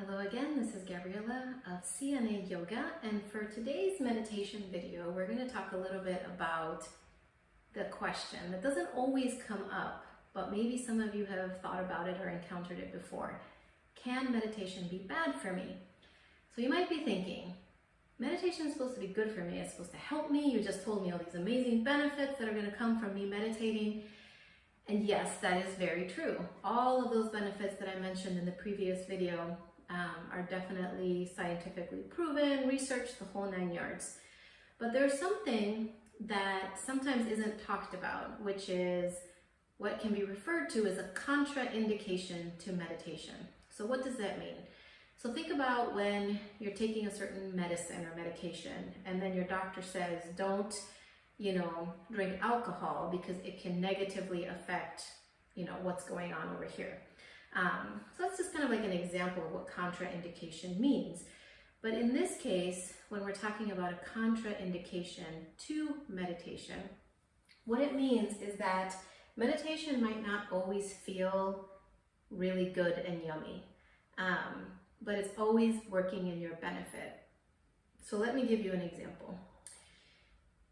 Hello again, this is Gabriela of CNA Yoga, and for today's meditation video, we're going to talk a little bit about the question that doesn't always come up, but maybe some of you have thought about it or encountered it before. Can meditation be bad for me? So you might be thinking, meditation is supposed to be good for me, it's supposed to help me, you just told me all these amazing benefits that are going to come from me meditating. And yes, that is very true. All of those benefits that I mentioned in the previous video are definitely scientifically proven, researched, the whole 9 yards. But there's something that sometimes isn't talked about, which is what can be referred to as a contraindication to meditation. So what does that mean? So think about when you're taking a certain medicine or medication, and then your doctor says, don't, drink alcohol because it can negatively affect, what's going on over here. So that's just kind of like an example of what contraindication means. But in this case, when we're talking about a contraindication to meditation, what it means is that meditation might not always feel really good and yummy, but it's always working in your benefit. So let me give you an example.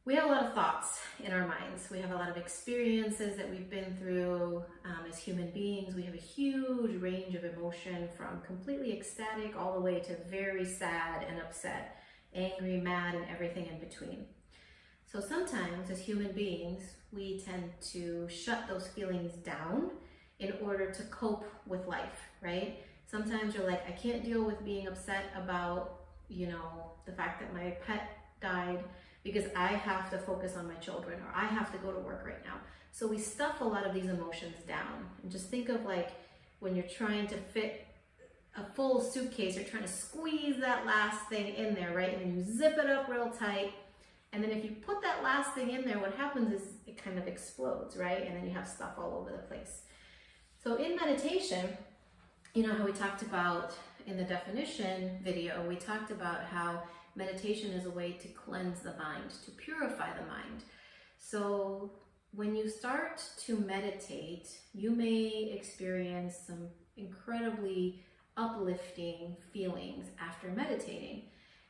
We have a lot of thoughts in our minds. We have a lot of experiences that we've been through as human beings. We have a huge range of emotion, from completely ecstatic all the way to very sad and upset, angry, mad, and everything in between. So sometimes as human beings, we tend to shut those feelings down in order to cope with life, right? Sometimes you're like, I can't deal with being upset about, the fact that my pet died, because I have to focus on my children, or I have to go to work right now. So we stuff a lot of these emotions down. And just think of like when you're trying to fit a full suitcase, you're trying to squeeze that last thing in there, right? And then you zip it up real tight. And then if you put that last thing in there, what happens is it kind of explodes, right? And then you have stuff all over the place. So in meditation, how we talked about in the definition video, we talked about how meditation is a way to cleanse the mind, to purify the mind. So when you start to meditate, you may experience some incredibly uplifting feelings after meditating.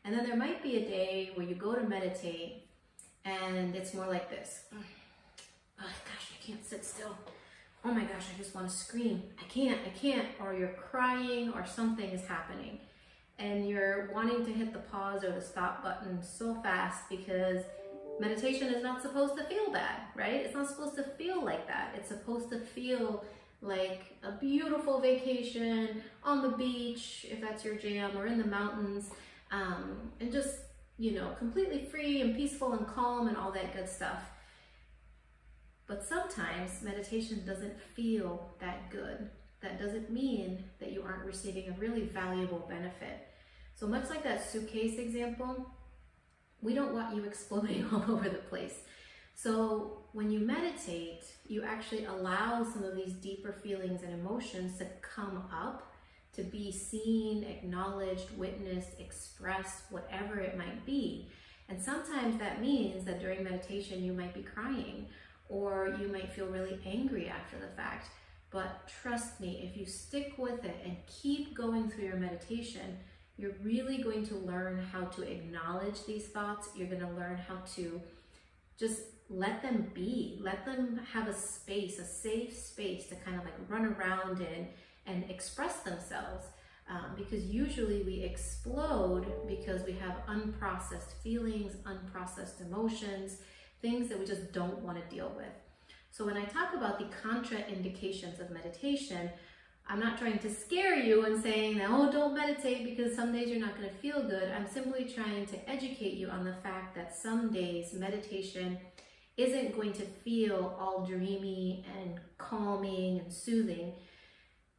And then there might be a day where you go to meditate and it's more like this. Oh gosh, I can't sit still. Oh my gosh, I just want to scream. I can't. Or you're crying or something is happening. And you're wanting to hit the pause or the stop button so fast because meditation is not supposed to feel bad, right? It's not supposed to feel like that. It's supposed to feel like a beautiful vacation on the beach, if that's your jam, or in the mountains, and just, completely free and peaceful and calm and all that good stuff. But sometimes meditation doesn't feel that good. That doesn't mean that you aren't receiving a really valuable benefit. So much like that suitcase example, we don't want you exploding all over the place. So when you meditate, you actually allow some of these deeper feelings and emotions to come up, to be seen, acknowledged, witnessed, expressed, whatever it might be. And sometimes that means that during meditation you might be crying, or you might feel really angry after the fact. But trust me, if you stick with it and keep going through your meditation, you're really going to learn how to acknowledge these thoughts. You're going to learn how to just let them be, let them have a space, a safe space to kind of like run around in and express themselves. Because usually we explode because we have unprocessed feelings, unprocessed emotions, things that we just don't want to deal with. So when I talk about the contraindications of meditation, I'm not trying to scare you and saying that, oh, don't meditate because some days you're not going to feel good. I'm simply trying to educate you on the fact that some days meditation isn't going to feel all dreamy and calming and soothing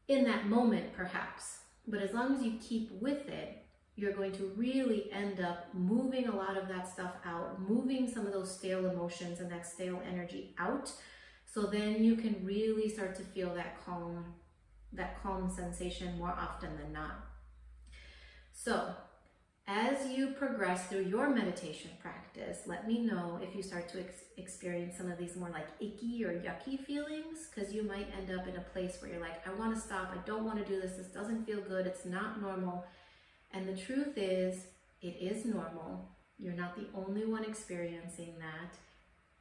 in that moment, perhaps. But as long as you keep with it, you're going to really end up moving a lot of that stuff out, moving some of those stale emotions and that stale energy out. So then you can really start to feel that calm sensation more often than not. So As you progress through your meditation practice, let me know if you start to experience some of these more like icky or yucky feelings, because you might end up in a place where you're like, I want to stop, I don't want to do this, this doesn't feel good, it's not normal. And the truth is, it is normal. You're not the only one experiencing that.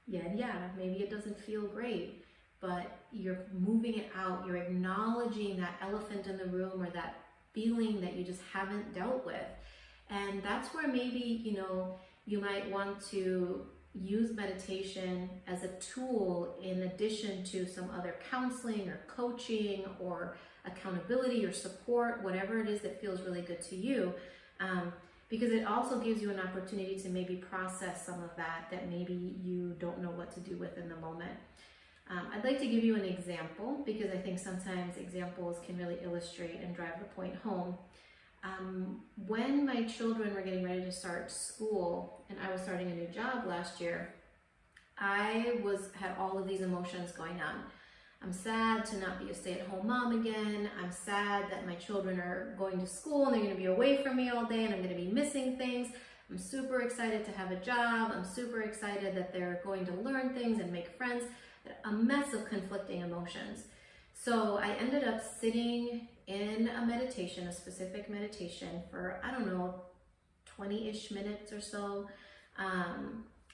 Yeah, maybe it doesn't feel great, but you're moving it out, you're acknowledging that elephant in the room or that feeling that you just haven't dealt with. And that's where maybe, you might want to use meditation as a tool in addition to some other counseling or coaching or accountability or support, whatever it is that feels really good to you. Because it also gives you an opportunity to maybe process some of that maybe you don't know what to do with in the moment. I'd like to give you an example, because I think sometimes examples can really illustrate and drive the point home. When my children were getting ready to start school and I was starting a new job last year, I had all of these emotions going on. I'm sad to not be a stay-at-home mom again. I'm sad that my children are going to school and they're going to be away from me all day and I'm going to be missing things. I'm super excited to have a job. I'm super excited that they're going to learn things and make friends. A mess of conflicting emotions. So I ended up sitting in a meditation, a specific meditation for, 20-ish minutes or so.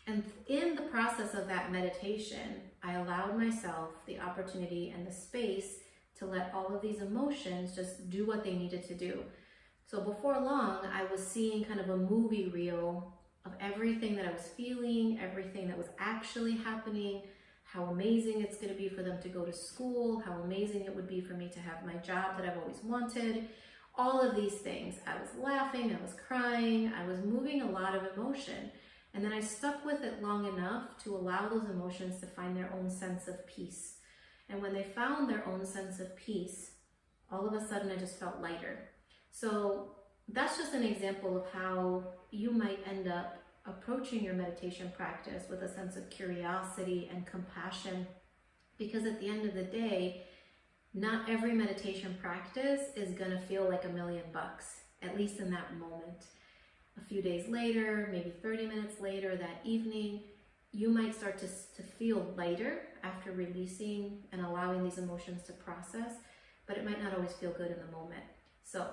And in the process of that meditation, I allowed myself the opportunity and the space to let all of these emotions just do what they needed to do. So before long, I was seeing kind of a movie reel of everything that I was feeling, everything that was actually happening, how amazing it's going to be for them to go to school, how amazing it would be for me to have my job that I've always wanted, all of these things. I was laughing, I was crying, I was moving a lot of emotion. And then I stuck with it long enough to allow those emotions to find their own sense of peace. And when they found their own sense of peace, all of a sudden I just felt lighter. So that's just an example of how you might end up approaching your meditation practice with a sense of curiosity and compassion, because at the end of the day, not every meditation practice is going to feel like $1 million, at least in that moment. A few days later, maybe 30 minutes later, that evening, you might start to feel lighter after releasing and allowing these emotions to process, but it might not always feel good in the moment. So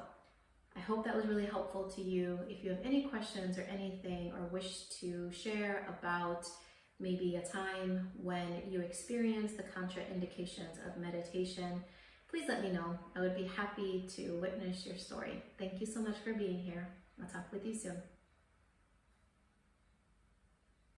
I hope that was really helpful to you. If you have any questions or anything, or wish to share about maybe a time when you experience the contraindications of meditation, please let me know. I would be happy to witness your story. Thank you so much for being here. I'll talk with you soon.